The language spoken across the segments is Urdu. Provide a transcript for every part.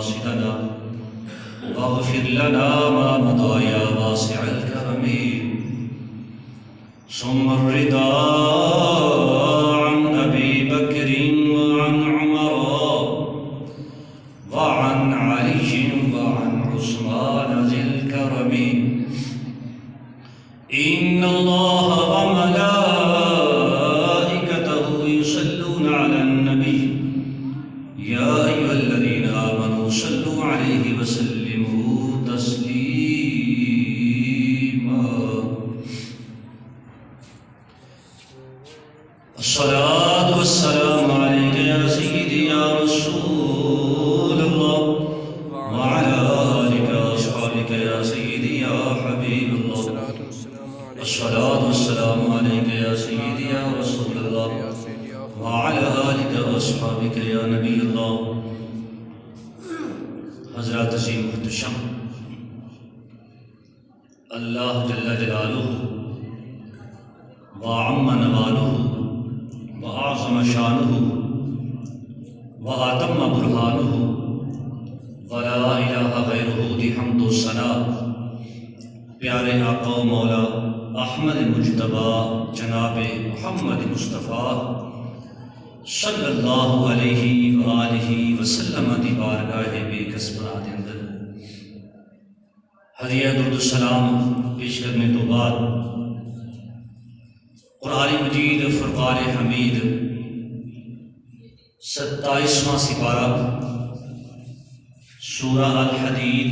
مقاصدنا واغفر لنا ما مضى يا واسع الكرم ثم الرضا عن أبي بكر وعن عمر وعن علي وعن عثمان ذي الكرم إن الله وملائكته يصلون على النبي يا أيها الذين آمنوا صلوا عليه وسلموا تسليما الصلاة والسلام عليك يا سيدي يا رسول الله وعلى آلك وأصحابك يا سيدي يا حبيب الله الصلاة والسلام عليك يا سيدي يا رسول الله وعلى آلك وأصحابك يا نبی اللہ۔ حضرات عظیم محتشم، اللہ جل جلالہ وعم نوالہ وأعظم شانہ وأتم برہانہ ولا الہ غیرہ دی حمد و ثنا پیارے آقا و مولا احمد مجتبی جناب محمد مصطفیٰ صلی اللہ علیہ وآلہ وسلم دی بارگاہ بے کسبرا دے اندر ہدیہ درود السلام پیش کرنے تو بعد قرآن مجید فرقان حمید 27واں سپارہ سورہ الحدید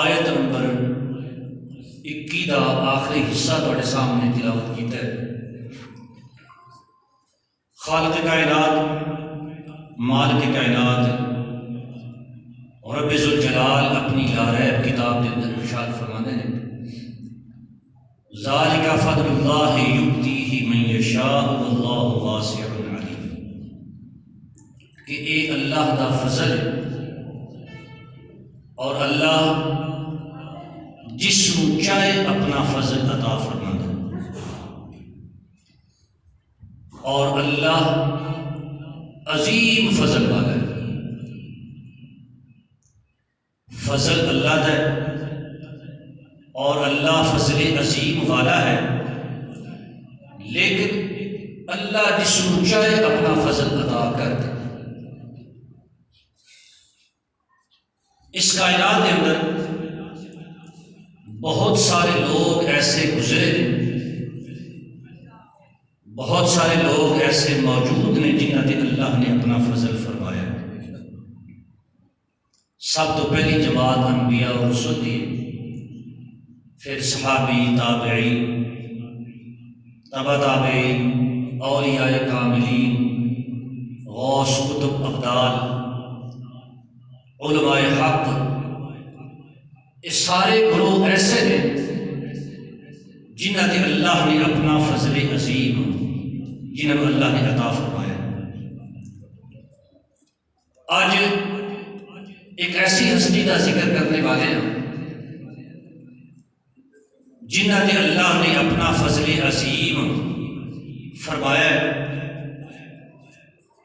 آیت نمبر 21 دا آخری حصہ تواڈے سامنے تلاوت کیتا ہے۔ خالق کائنات، مالک کائنات رب ذوالجلال اپنی لاریب کتاب کے اندر ارشاد فرماتے ہیں ذالک فضل اللہ یؤتیہ من یشاء واللہ واسع علیم، کہ اے اللہ دا فضل اور اللہ جس کو چاہے اپنا فضل عطا فرماتا ہے، اور اللہ عظیم فضل والا ہے۔ فضل اللہ دا ہے اور اللہ فضل عظیم والا ہے، لیکن اللہ جس کو چاہے اپنا فضل عطا کرتا ہے۔ اس کائنات کے اندر بہت سارے لوگ ایسے گزرے ہیں، بہت سارے لوگ ایسے موجود ہیں جنہاں تے اللہ نے اپنا فضل فرمایا۔ سب تو پہلی جماعت انبیاء اور رسل دی، پھر صحابی، تابعی، تبع تابعی، اولیاء کاملین، غوث، قطب، ابدال، علماء حق، یہ سارے گروہ ایسے ہیں جنہاں تے اللہ نے اپنا فضل عظیم جنہوں اللہ نے عطا فرمایا۔ آج ایک ایسی ہستی کا ذکر کرنے والے ہیں جنہوں نے اللہ نے اپنا فضل عظیم فرمایا ہے،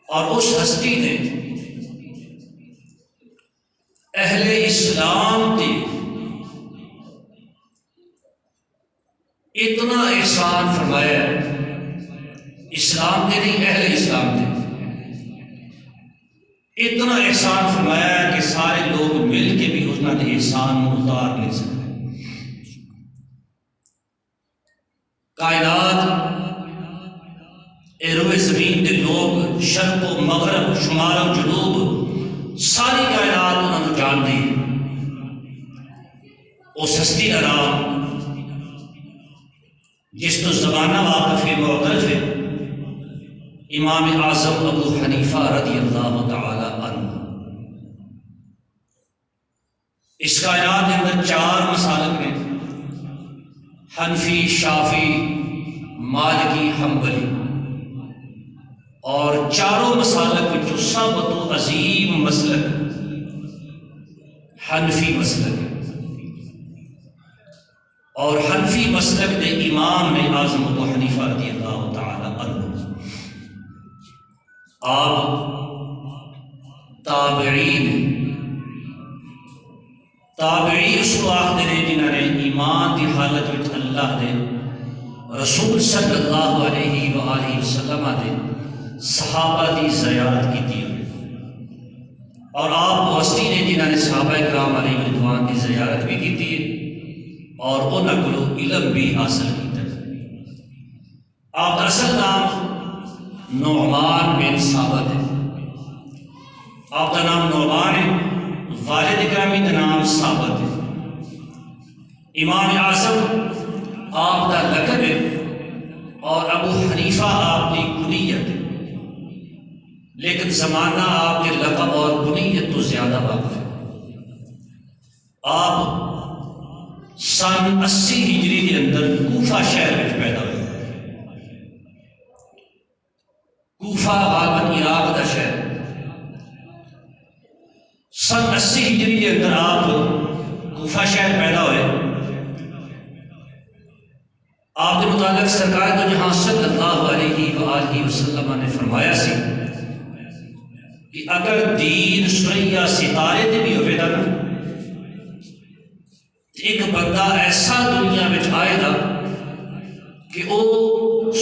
اور اس ہستی نے اہل اسلام تے اتنا احسان فرمایا ہے، اسلام کے نہیں اہل اسلام کے اتنا احسان فرمایا ہے کہ سارے لوگ مل کے بھی اس نے احسان اتار نہیں سکتے۔ کائنات روئے زمین کے لوگ شرق و مغرب، شمال و جنوب، ساری کائنات انہوں نے جان دی۔ اس ہستی کا نام جس تو زمانہ واقف معترف ہے امام اعظم ابو حنیفہ رضی اللہ تعالی عنہ۔ اس کائنات کے اندر 4 مسالک ہیں، حنفی، شافعی، مالکی، حنبلی، اور چاروں مسالک وچوں سب تو عظیم مسلک حنفی مسلک ہے، اور حنفی مسلک دے امام نے اعظم ابو حنیفہ رضی اللہ تعالی عنہ۔ آپ تابعین اس کو آخر نے جنہوں نے ایمان کی حالت میں اللہ دے رسول صلی اللہ علیہ وآلہ وسلم دے صحابہ دی زیارت کی تھی، اور آپ وسطی نے جنہوں نے صحابہ کرام علیہ رضوان کی زیارت بھی کی تھی اور انہوں کو علم بھی حاصل کیا۔ آپ کا اصل نام نعمان بن ثابت ہے، آپ کا نام نعمان ہے، والد گرامی کا نام ثابت ہے۔ امام اعظم آپ کا لقب ہے اور ابو حنیفہ آپ کی کنیت ہے، لیکن زمانہ آپ کے لقب اور کنیت تو زیادہ واقف ہے۔ آپ سن 80 ہجری کے اندر کوفہ شہر میں پیدا ہوئے۔ کوفہ غالباً عراق کا شہر۔ سن 80 ہجری کے اندر آپ کوفہ شہر پیدا ہوئے۔ آپ کے متعلق سرکار کو جہاں صلی اللہ علیہ وآلہ وسلم نے فرمایا سی کہ اگر دین سوریا ستارے تے بھی ہوئے گا نا، ایک بندہ ایسا دنیا میں آئے گا کہ وہ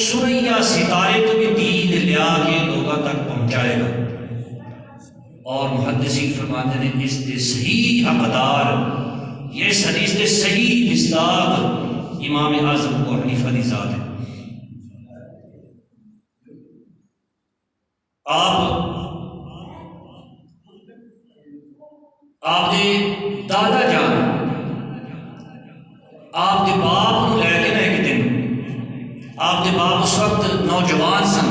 سوریا ستارے تو بھی دین لیا کے لوگوں تک پہنچائے گا۔ اور محدثین فرماتے ہیں اس کے صحیح حقدار، یہ حدیث کے صحیح مصداق امام اعظم ابو حنیفہ کی ذات ہے۔ آپ کے دادا جان آپ کے باپ کو لے کے نہ ایک دن، آپ کے باپ اس وقت نوجوان سن،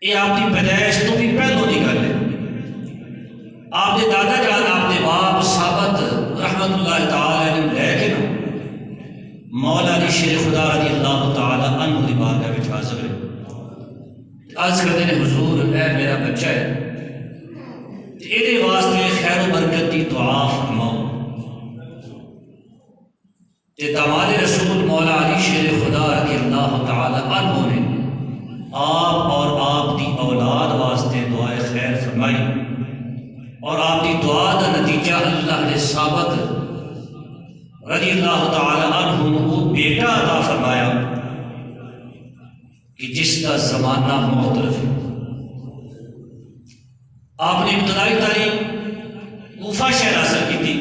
یہ آپ کی پیدائش تو بھی پہلو نہیں کر لے۔ آپ کے دادا جان آپ کے باپ ثابت رحمت اللہ تعالی علیہ لے کے نا مولا علی شیر خدا رضی اللہ تعالی عنہ کی بارگاہ میں حاضر ہے۔ عرض کرتے ہیں حضور اے میرا بچہ ہے، یہ واسطے خیر و برکت کی دعا فرماؤ۔ داماد رسول مولا علی شیر خدا رضی اللہ تعالی عنہ نے آپ اور آپ کی اولاد واسطے دعائے خیر فرمائی، اور آپ کی دعا کا نتیجہ اللہ نے ثابت رضی اللہ تعالی عنہ کو بیٹا عطا فرمایا کہ جس کا زمانہ مختلف ہے۔ آپ نے ابتدائی تعلیم کوفہ شہر حاصل کی تھی،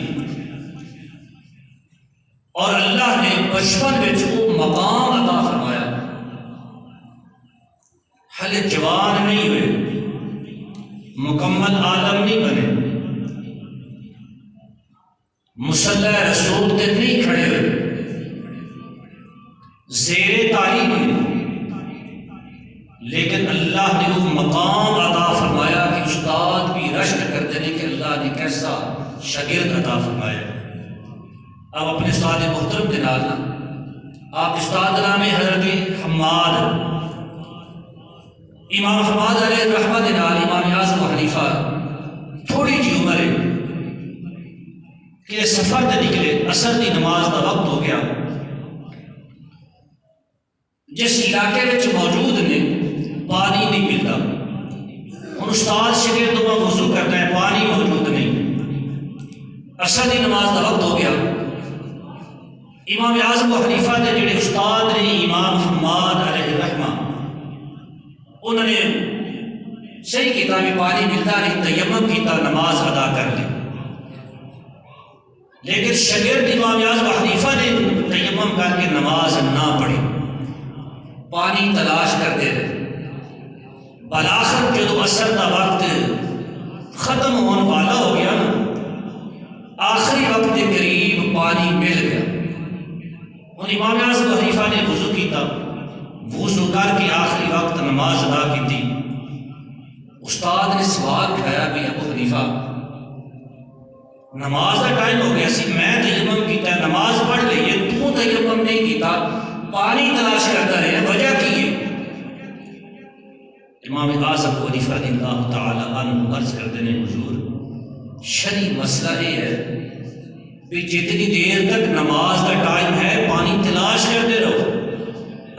اور اللہ نے بچپن میں وہ مقام عطا فرمایا۔ حالے جوان نہیں ہوئے، مکمل عالم نہیں بنے، مصلی رسول تے نہیں کھڑے ہوئے، زیر تعلیم نہیں، لیکن اللہ نے وہ مقام عطا فرمایا کہ استاد بھی رشک کرتے ہیں کہ اللہ نے کیسا شاگرد عطا فرمایا۔ اب اپنے استاد محترم کے نال آپ استاد نام حضرت حماد، امام حماد علیہ رحمت نال امام اعظم حنیفہ تھوڑی جی عمر ہے کہ سفر تے نکلے، عصر کی نماز کا وقت ہو گیا۔ جس علاقے میں موجود نے پانی نہیں ملتا، ہن استاد شاگرد تو وضو کرتا ہے، پانی موجود نہیں، عصر کی نماز کا وقت ہو گیا۔ امام اعظم و حنیفہ کے جڑے استاد نے امام حماد علیہ رحمہ، انہوں نے صحیح کیتا بھی پانی ملتا نہیں، تیمم کیتا، نماز ادا کر لی۔ لیکن شاگرد امام اعظم و حنیفہ نے تیمم کر کے نماز نہ پڑھی، پانی تلاش کرتے رہے۔ بالآخر جب عصر کا وقت ختم ہونے والا ہو گیا نا، آخری وقت کے قریب پانی مل گیا۔ اور امام اعظم حنیفہ نے وضو کیتا، وضو کر کے آخری وقت نماز ادا کی تھی۔ استاد نے سوال اٹھایا کہ ابو حنیفہ نماز کا ٹائم ہو گیا سی، میں تیمم کیتا، نماز پڑھ لی ہے، تو تیمم نہیں کیتا، پانی تلاش کرتا رہے، وجہ کی ہے؟ امام اعظم حنیفہ رضی اللہ تعالی عنہ عرض کرتے ہیں حضور شرعی مسئلہ یہ ہے کہ جتنی دیر تک نماز کا ٹائم ہے پانی تلاش کرتے رہو،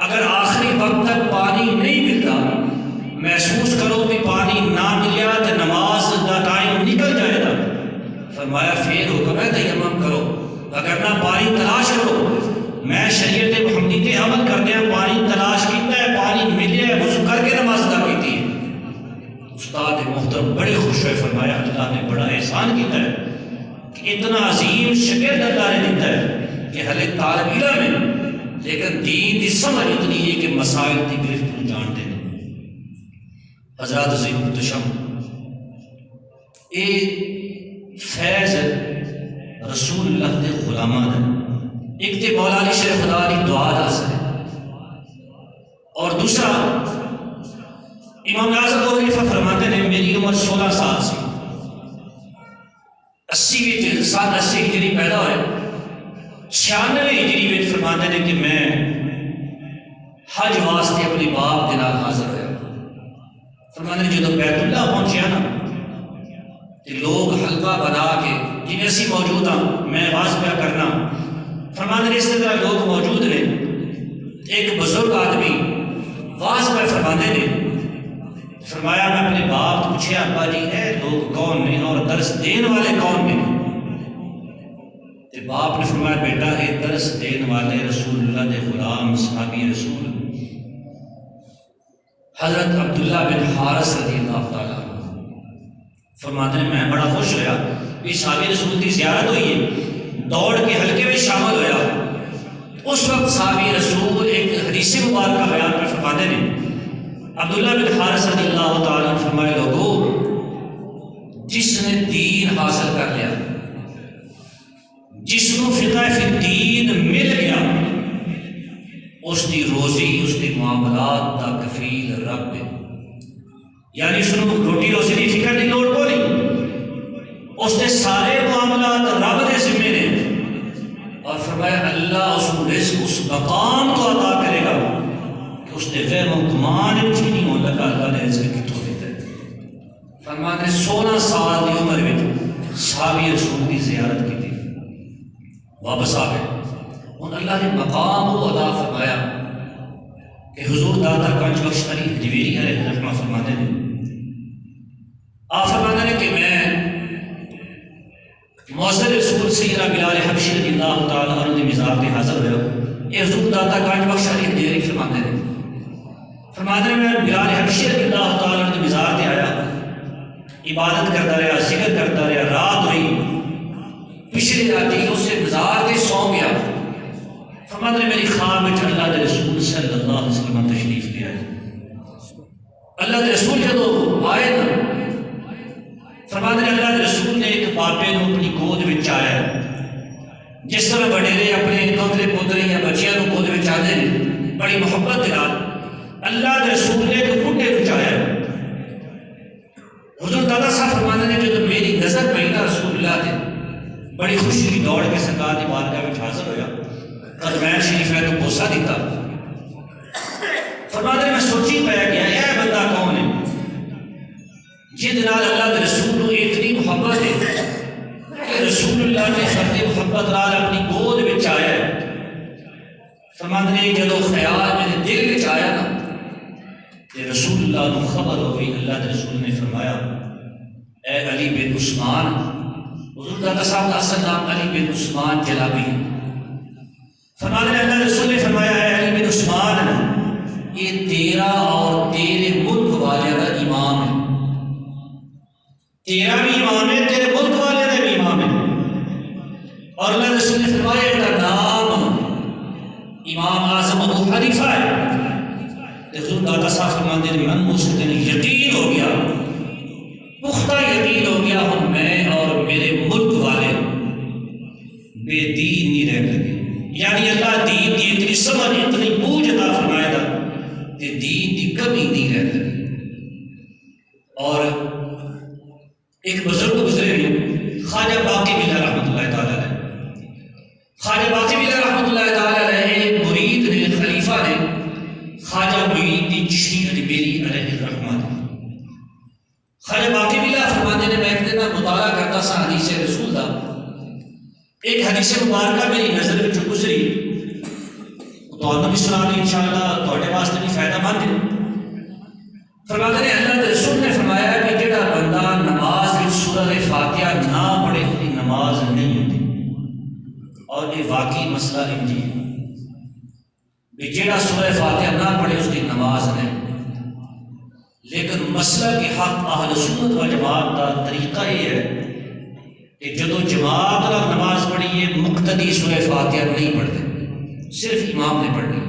اگر آخری وقت تک پانی نہیں ملتا، محسوس کرو کہ پانی نہ استاد محترم بڑے خوش ہوئے، فرمایا اللہ نے بڑا احسان کیا ہے کہ اتنا عظیم شاگرد اللہ نے دیتا ہے کہ ہلے طالب علم ہے لیکن دین کی سمجھ اتنی ہے کہ مسائل کی گرفت کو جانتے ہیں۔ حضرات عظیم محتشم، یہ فیض رسول اللہ کے غلامان ہے۔ ایک تو مولا علی شیخ خدا کی دعا دا سکے، اور دوسرا امام اعظم ابو حنیفہ فرماتے ہیں میری عمر 16 سال سی، 80 ہجری پیدا ہوئے، 96 ہجری میں فرماتے ہیں کہ میں حج واسطے اپنے باپ کے نال حاضر ہوا۔ فرماتے ہیں جب بیت اللہ پہنچیا نا تو لوگ حلقہ بنا کے جنہیں اسی موجود ہاں، میں واز پہ کرنا، فرماتے ہیں اس طرح لوگ موجود نے، ایک بزرگ آدمی واز پہ فرماتے ہیں، فرمایا میں اپنے باپ کو پوچھے ابا جی اے لوگ کون نے اور درس دین والے کون نے؟ تو باپ نے فرمایا بیٹا اے درس دین والے رسول اللہ دے غلام صحابی رسول حضرت عبداللہ بن حارث رضی اللہ تعالیٰ۔ فرماتے ہیں میں بڑا خوش ہویا کہ صحابی رسول کی زیارت ہوئی ہے، دوڑ کے حلقے میں شامل ہویا۔ اس وقت صحابی رسول ایک حدیث مبارکہ بیان پر فرماتے ہیں، عبداللہ بن حارث رضی اللہ تعالیٰ نے فرمایا لوگو جس نے دین حاصل کر لیا، جس کو فقہ فی الدین مل گیا، اس دی روزی اس دی معاملات دا کفیل رب ہے۔ یعنی اس کو روٹی روزی دی فکر دی لوڑ کو نہیں، اس نے سارے معاملات رب دے ذمے نے، اور فرمایا اللہ اس کو رزق اس مقام کو عطا کرے گا کہ اس نے غیر مکمان بھی نہیں ہو لگا اللہ نے رزق کتوں دیتا ہے۔ فرماتے 16 سال کی عمر میں صحابی رسول کی زیارت کی تھی، واپس آ گئے، ان اللہ نے مقام کو عطا فرمایا کہ حضور داتا کنج بخش علی حجویری علیہ رحمہ فرماتے ہیں، آپ فرماتے ہیں کہ میں مؤذن رسول سیدنا بلال حبشی رضی اللہ تعالیٰ عنہ دی مزار تے حاضر ہوئے، یہ حضور داتا کنج بخش علی حجویری فرماتے ہیں، فرماتے ہیں میں بلال حبشی رضی اللہ تعالیٰ عنہ دی مزار تے آیا، عبادت کرتا رہا، ذکر کرتا رہا، رات ہوئی، پچھلی راتی اسے مزار تے سو گیا۔ فرماتے ہیں میری خواب میں اللہ کے رسول صلی اللہ علیہ وسلم تشریف لے آئے، اللہ کے رسول جب آئے نا، فرماتے ہیں اللہ کے رسول نے ایک بابے کو اپنی گود میں آیا، جس طرح وڈیرے اپنے دوترے پوترے یا بچیاں کو گود میں آتے ہیں بڑی محبت کے نال، اللہ کے رسول نے ایک بڈھے کو آیا۔ حضور دادا صاحب فرماتے ہیں جب میری نظر پئی نا رسول اللہ نے، بڑی خوشی کی دوڑ کے سرکار کی بارگاہ میں حاضر ہویا، قدمین شریف ہے تو بوسہ دیتا۔ فرماتے ہیں میں سوچی پایا گیا یہ بندہ کون ہے جن نال اللہ کے رسول کو اتنی محبت ہے کہ رسول اللہ نے خط محبت نال اپنی گود میں آیا ہے۔ فرماتے ہیں جب خیال میرے دل میں آیا نا کہ رسول اللہ کو خبر ہو گئی، اللہ کے رسول نے فرمایا اے علی بن عثمان، حضور دادا صاحب کا اصل نام علی بن عثمان جلابی ہے۔ فرماتے ہیں اللہ رسول نے فرمایا اے علی بن عثمان، یہ تیرا اور تیرے ملک والے کا امام ہے، تیرا بھی امام ہے، تیرے ملک والے کا بھی امام ہے۔ اور اللہ رسول نے فرمایا ان کا نام امام اعظم ابو حنیفہ ہے۔ حضور دادا صاحب فرماتے ہیں من مجھ سے یقین ہو گیا، پختہ یقین ہو گیا ہوں میں اور میرے ملک والے بے دین نہیں رہ لگے، یعنی اللہ دین کی اتنی سمجھ اتنی بوجھ عطا فرمایا تھا کہ دین کی کمی نہیں رہ لگی۔ اور ایک بزرگ گزرے ہیں خواجہ باقی بلّہ رحمۃ اللہ تعالیٰ علیہ، خواجہ باقی بلّہ رحمۃ اللہ تعالیٰ علیہ ایک مرید نے خلیفہ نے خواجہ معین الدین چشتی اجمیری علیہ الرحمہ، خواجہ باقی بلّہ فرماتے ہیں میں ایک دن مطالعہ کرتا سا حدیث رسول دا، ایک حدیث مبارکہ میری نظر میں جو گزری تو آپ بھی سنانی انشاءاللہ تھوڑے واسطے بھی فائدہ مند ہے۔ فرماتے ہیں اللہ کے رسول نے فرمایا کہ جڑا بندہ نماز میں سورہ فاتحہ نہ پڑھے اس کی نماز نہیں ہوتی، اور یہ واقعی مسئلہ انجی ہے کہ جڑا سورہ فاتحہ نہ پڑھے اس کی نماز نہیں۔ لیکن مسئلہ کی حق اہل سنت و جماعت کا طریقہ یہ ہے کہ جدو جماعت اور نماز پڑھیے مقتدی سورہ فاتحہ نہیں پڑھتے، صرف امام نے پڑھنی۔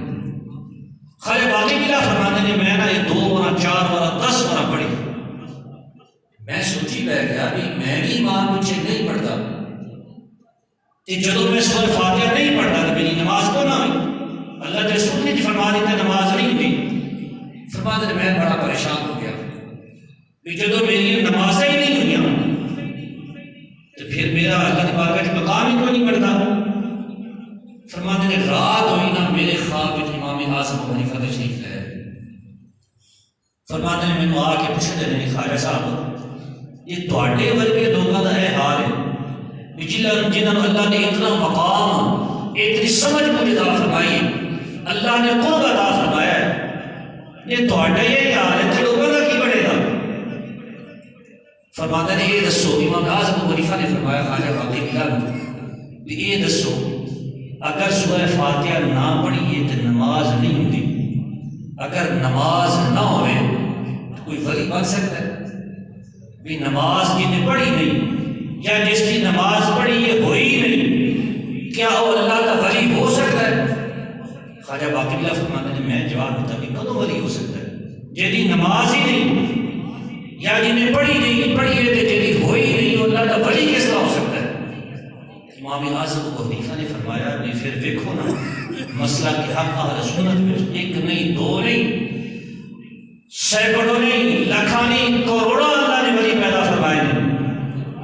خالد باقی بلا فرماتے ہیں میں نے 2 ورا 4 ورا 10 ورا پڑھی، میں سوچی بیٹھ گیا بھی میں بھی امام پیچھے نہیں پڑھتا، کہ جدو میں سورہ فاتحہ نہیں پڑھتا تو میری نماز کو نہ ہوئی۔ اللہ کے رسول نے فرما دیتا نماز نہیں ہوتی، فرماتے ہیں میں بڑا پریشان ہو گیا کہ جدو میری نمازیں ہی نہیں ہوئی تو پھر میرا اللہ کی بارگاہ میں مقام ہی تو نہیں بڑھتا۔ فرماتے ہیں رات ہوئی نا میرے خواب میں امام اعظم ابو حنیفہ تشریف لائے، فرماتے ہیں میں آ کے پوچھتے ہیں خواجہ صاحب یہ تواڈے ورگے لوگوں کا یہ حال ہے جنہوں اللہ نے اتنا مقام اتنی سمجھ مجھے عطا فرمائی، اللہ نے قرب عطا فرمایا ہے، یہ تواڈا یہ حال ہے تو لوگوں کا کی بڑھے گا؟ فرماتے ہیں یہ دسو، امام اعظم ابو حنیفہ نے فرمایا خواجہ باقی بلا یہ دسو اگر سورہ فاتحہ نہ پڑھیے تو نماز نہیں ہوتی، اگر نماز نہ ہوئے تو کوئی ولی بن سکتا ہے؟ بھی نماز جس نے پڑھی نہیں یا جس کی نماز پڑھی یہ ہوئی نہیں، کیا وہ اللہ کا ولی ہو سکتا ہے؟ خواجہ باقی بلا فرماتے ہیں میں جواب دیتا کہ کدوں ولی ہو سکتا ہے جی نماز ہی نہیں یا جنہیں پڑھی نہیں پڑھی ہے تو جی ہوئی نہیں، اللہ کا ولی کس طرح ہو سکتا ہے؟ امام اعظم ابو حنیفہ نے فرمایا نہیں پھر دیکھو نا مسئلہ کی حق اہل سنت میں ایک نہیں دو نہیں سینکڑوں نہیں لاکھاں نہیں کروڑوں اللہ نے ولی پیدا فرمائے ہیں،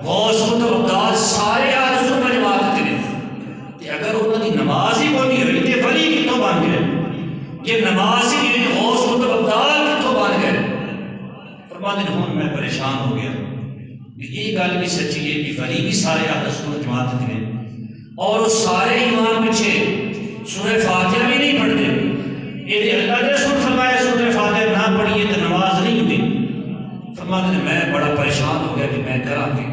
غوث قطب عبدال سارے اہل سنت جماعت کے کہ اگر انہوں کی نماز ہی بولنی ہوئی تو ولی کتوں بن گئے؟ یہ نماز ہی نہیں غوث قطب عبدال کتوں بن گئے؟ فرماتے ہیں ہوں میں پریشان ہو گیا، یہ گل بھی سچی ہے کہ ولی بھی سارے اہل سنت جماعت کے اور وہ سارے امام پیچھے سورہ فاتحہ بھی نہیں پڑھتے، یہ اللہ نے رسول فرمایا سورہ فاتحہ نہ پڑھیے تو نماز نہیں ہوتی۔ فرماتے ہیں میں بڑا پریشان ہو گیا کہ میں کراں گے؟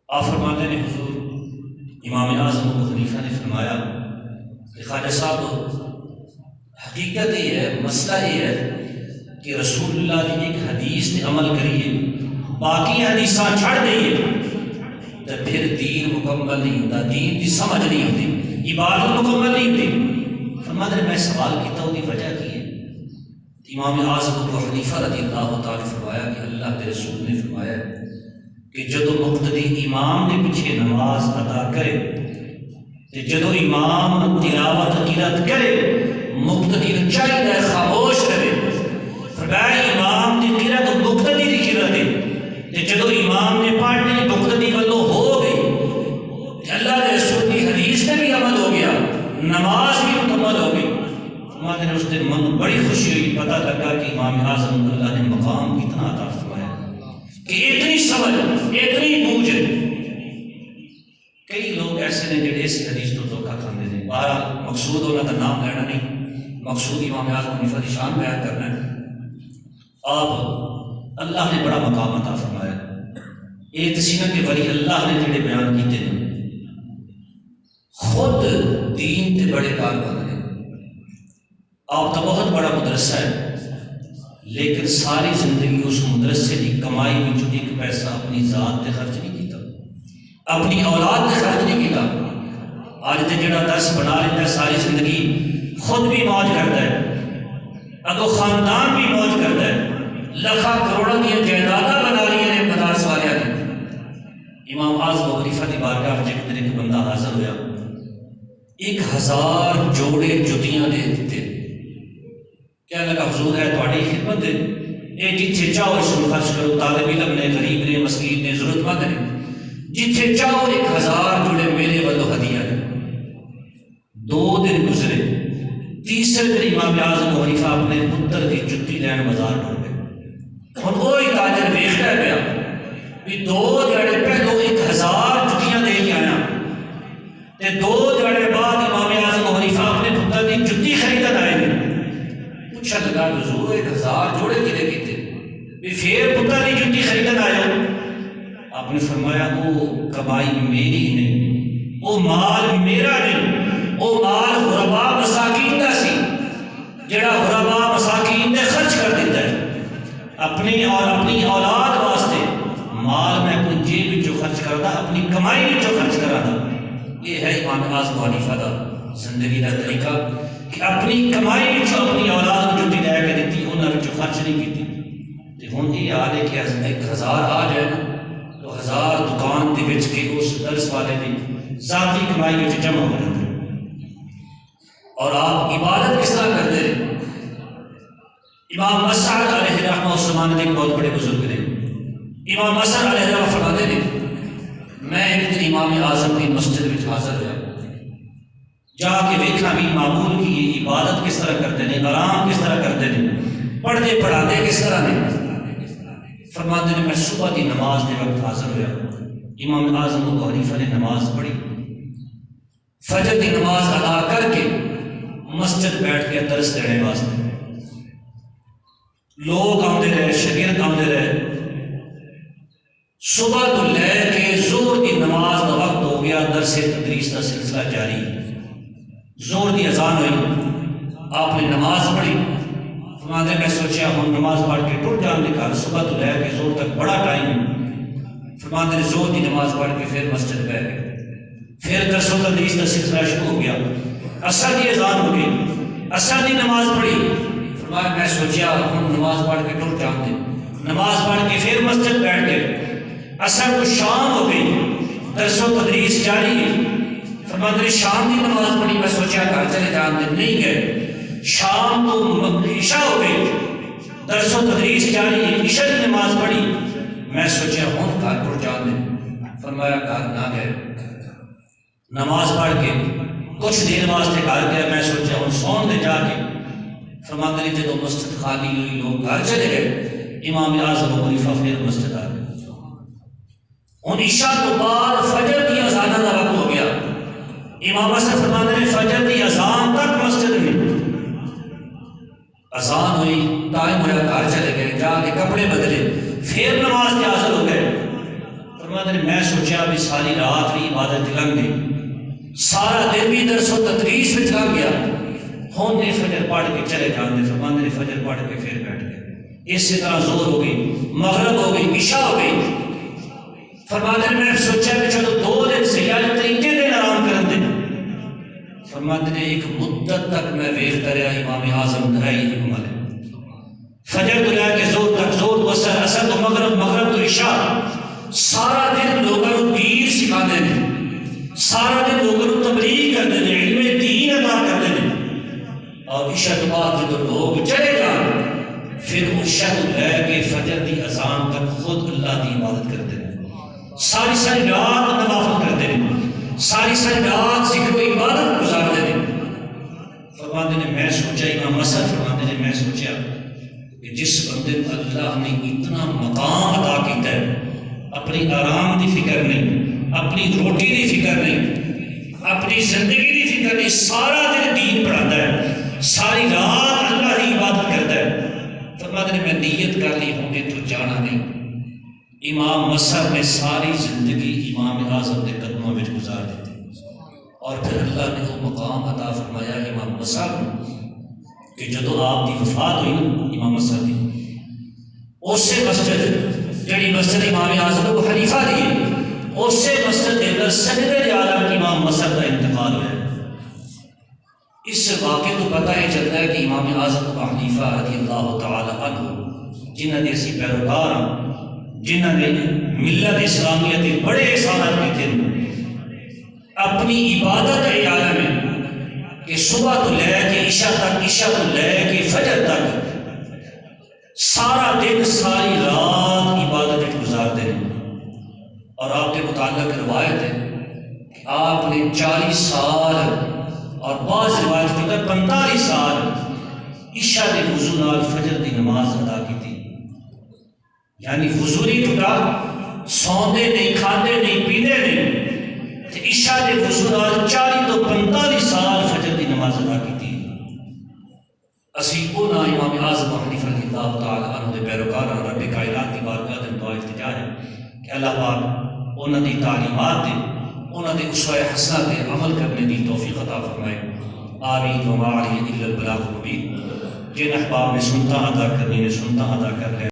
آپ فرماتے ہیں حضور امام اعظم ابو حنیفہ نے فرمایا کہ خواجہ صاحب حقیقت یہ ہے، مسئلہ یہ ہے کہ رسول اللہ کی ایک حدیث نے عمل کریے باقی حدیثاں چھڑ دئیے تو پھر دین مکمل نہیں ہوتا، دین کی سمجھ نہیں ہوتی، عبادت مکمل نہیں ہوتی۔ فرماتے ہیں میں سوال کیتا ہوں کی وجہ کی ہے؟ امام اعظم ابو حنیفہ رضی اللہ تعالیٰ فرمایا کہ اللہ کے رسول نے فرمایا کہ جدو مقتدی امام کے پیچھے نماز ادا کرے تو جدو امام تلاوت قرات کرے مقتدی کو چاہیے خاموش رہے، فرمایا امام کی قرات مقتدی کی قرات ہے، جدو امام نے پڑھنی مقتدی والوں ہو گئی، اللہ کے رسول کی حدیث میں بھی عمل ہو گیا، نماز بھی مکمل ہو گئی۔ فرماتے ہیں اس دن من بڑی خوشی ہوئی، پتہ لگا کہ امام اعظم اللہ نے مقام کتنا عطا فرمایا کہ اتنی سمجھ اتنی بوجھ۔ کئی لوگ ایسے نے جڑے اس حدیث تو دھوکا کھاندے نے، بہرحال مقصود ہونا کا نام لینا نہیں، مقصود امام اعظم حنیفہ کی شان بیان کرنا ہے۔ آپ اللہ نے بڑا مقام عطا فرمایا، یہ تسینہ کے ولی اللہ نے جڑے بیان کیتے ہیں خود دین تے بڑے کار بن گئے۔ آپ کا بہت بڑا مدرسہ ہے لیکن ساری زندگی اس مدرسے کی کمائی میں جو ایک پیسہ اپنی ذات تے خرچ نہیں کیتا، اپنی اولاد تے خرچ نہیں کیتا۔ آج تے جڑا درس بنا لیتا ہے ساری زندگی خود بھی موج کرتا ہے، اگو خاندان بھی موج کرتا ہے، لکھا کروڑوں کی جائیداداں بنا لی ہیں مدارس والے نے۔ امام اعظم ابو حنیفہ کی بارگاہ میں ایک بندہ حاضر ہوا، 1000 جوڑے جتیاں دے دیتے، کیا لگا حضور ہے تھوڑی خدمت ہے، اے جتھے چاہو اس کو خرچ کرو، طالب علم نے، غریب نے، مسکین نے، ضرورت مند نے، جتھے چاہو 1000 جوڑے میرے والوں ہدیہ نے۔ 2 دن گزرے، تیسرے دن امام اعظم ابو حنیفہ اپنے پتر کی جتی لین بازار ڈھونڈ گئے۔ ہن وہی تاجر ویکھدا پیا بھی 2 دہاڑے پہلو 1000 جتیاں دے کے آیا تے 2 دہاڑے بعد امام اعظم ابو حنیفہ اپنے پتر کی جتی خریدن آئے نے۔ پوچھا لگا حضور 1000 جوڑے کدے کیتے بھی پھر پتر کی جتی خریدن آیا؟ آپ نے فرمایا وہ کمائی میری نہیں، وہ مال میرا نہیں، وہ مال غربا مساکین دا سی، جڑا غربا مساکین نے خرچ کر دیتا ہے اپنی اور اپنی اولاد واسطے، مال میں اپنی جیب جو خرچ کرتا، اپنی کمائی جو خرچ کرانا، یہ ہے امام اعظم حنیفہ کا زندگی کا طریقہ کہ اپنی کمائی جو اپنی اولاد کو جو دے کے دیتی انہوں نے جو خرچ نہیں کی۔ ہوں یہ حال ہے کہ 1000 آ جائے نا تو 1000 دکان کے بچ کے اس درس والے کی ذاتی کمائی میں جمع ہو جاتا ہے۔ اور آپ عبادت کس طرح کرتے ہیں؟ امام مسعد علیہ رحمہ السلام نے ایک بہت بڑے بزرگ نے، امام مسعد علیہ رحمہ فرماتے ہیں میں ایک دن امام اعظم کی مسجد میں حاضر ہوا، جا کے دیکھا بھی معمول کی یہ عبادت کس طرح کرتے ہیں، آرام کس طرح کرتے ہیں، پڑھتے پڑھاتے کس طرح نہیں۔ فرماتے ہیں میں صبح کی نماز کے وقت حاضر ہوا، امام اعظم ابو حنیفہ نے نماز پڑھی، فجر کی نماز ادا کر کے مسجد بیٹھ کے درس دینے واسطے لوگ آتے رہے، شاگرد آتے رہے، صبح تو لے کے زور کی نماز کا وقت ہو گیا، درس تدریس کا سلسلہ جاری، زور کی اذان ہوئی، آپ نے نماز پڑھی۔ فرماتے میں سوچا ہوں نماز پڑھ کے ٹر جان دے کر، صبح تو لے کے زور تک بڑا ٹائم ہے۔ فرماتے ہیں زور کی نماز پڑھ کے پھر مسجد بیٹھ گئے، پھر درس و تدریس کا سلسلہ شروع ہو گیا، عصر کی اذان ہو گئی، عصر کی نماز پڑھی۔ فرمایا میں سوچا ہوں نماز پڑھ کے ٹر جان دے، نماز پڑھ کے پھر مسجد بیٹھ گئے، عصر کو شام ہو گئی، درس و تدریس جاری ہے۔ فرماتے ہیں شام کی نماز پڑھی، میں سوچا گھر چلے جان دے، نہیں گئے، شام کو عشاء ہو گئی، درس و تدریس جاری ہے، عشاء کی نماز پڑھی، میں سوچا ہوں گھر پر جان دے۔ فرمایا گھر نہ گئے، نماز پڑھ کے کچھ دیر واسطے گھر گیا، میں سوچا ہوں سون دے جا کے۔ فرماتے ہیں جب مسجد خالی ہوئی، لوگ گھر چلے گئے، امام اعظم ابو حنیفہ پھر مسجد آ گئے۔ ان عشاء تو بعد فجر کی اذان کا وقت ہو گیا، امام اعظم فرماتے ہیں فجر کی اذان تک مسجد میں، اذان ہوئی، ٹائم ہوا، گھر چلے گئے، جا کے کپڑے بدلے، پھر نماز کے حاضر ہو گئے۔ فرماتے ہیں میں سوچا بھی ساری رات بھی عبادت لنگ گئی، سارا دن بھی درس و تدریس میں لنگ گیا، ہوں نے فجر پڑھ کے چلے جاندے۔ فرماتے ہیں فجر پڑھ کے پھر بیٹھ گئے، اسی طرح زور ہو گئی، مغرب ہو گئی، عشاء ہو گئی۔ فرماتے ہیں میں سوچا کہ چلو 2 دن سے یا 3 دن آرام کرن دیں۔ فرماتے ہیں ایک مدت تک میں ویکھتا رہا، امام اعظم دہائی عمل فجر تو لے کے زور تک، زور تو اثر، اثر تو مغرب، مغرب تو عشاء، سارا دن لوگوں کو دین سکھاتے ہیں، سارا دن لوگوں کو تبلیغ کرتے ہیں، علم دین عطا کرتے ہیں، اور عشاء کے بعد جب لوگ چلے جان پھر عشاء تو لے کے فجر کی اذان تک خود اللہ کی عبادت کرتے ہیں، ساری ساری رات نوافل کرتے ہیں، ساری ساری رات ذکر و عبادت گزارتے ہیں۔ فرماتے ہیں میں سوچا، امام مسعود فرماتے ہیں میں سوچا کہ جس بندے کو اللہ نے اتنا مقام عطا کیتا ہے، اپنی آرام کی فکر نہیں، اپنی روٹی کی فکر نہیں، اپنی زندگی کی فکر نہیں، سارا دن دین پڑھاتا ہے، ساری رات اللہ کی عبادت کرتا ہے۔ فرماتے ہیں میں نیت کر لی ہوں گے تو جانا نہیں۔ امام مسعود نے ساری زندگی امام اعظم کے قدموں میں گزار دی، اور پھر اللہ نے وہ مقام عطا فرمایا امام مسعود کہ جدو آپ کی وفات ہوئی نا امام مسعود کی، اسی مسجد جڑی مسجد امام اعظم ابو حنیفہ دی، اسی مسجد کے اندر سجدے عالم امام مسعود کا انتقال ہوا۔ اس سے واقعے تو پتہ ہی چلتا ہے کہ امام اعظم ابو حنیفہ رضی اللہ تعالی عنہ جنہوں نے اسی پیروکار ہیں، جنہوں نے ملت اسلامیہ کے بڑے احسانات کیتے ہیں، اپنی عبادت عالم میں کہ صبح تو لے کے عشاء تک، عشاء تو لے کے فجر تک سارا دن ساری رات عبادت میں گزارتے ہیں۔ اور آپ کے متعلق روایت ہے کہ آپ نے 40 سال اور بعض روایت کے اندر 45 سال عشاء کے وضو نال فجر کی نماز ادا کی تھی، یعنی وضو نہیں ٹوٹا، سوندے نہیں، کھاندے نہیں، پیندے نہیں، عشاء کے وضو نال 40 تو 45 سال فجر کی نماز ادا کی تھی۔ اسی انہاں امام اعظم حنیفہ رضی اللہ تعالی عنہ دے پیروکار رب کائنات کی بارگاہ میں دعا التجا ہے کہ اللہ پاک انہاں دی تعلیمات تے، انہاں دے اسوہ حسنہ تے عمل کرنے دی توفیق عطا فرمائے۔ آمین وما علیہ الا البلاغ المبین. جن احباب نے سنتا ادا کرنی نے سنتا ادا کر لیا.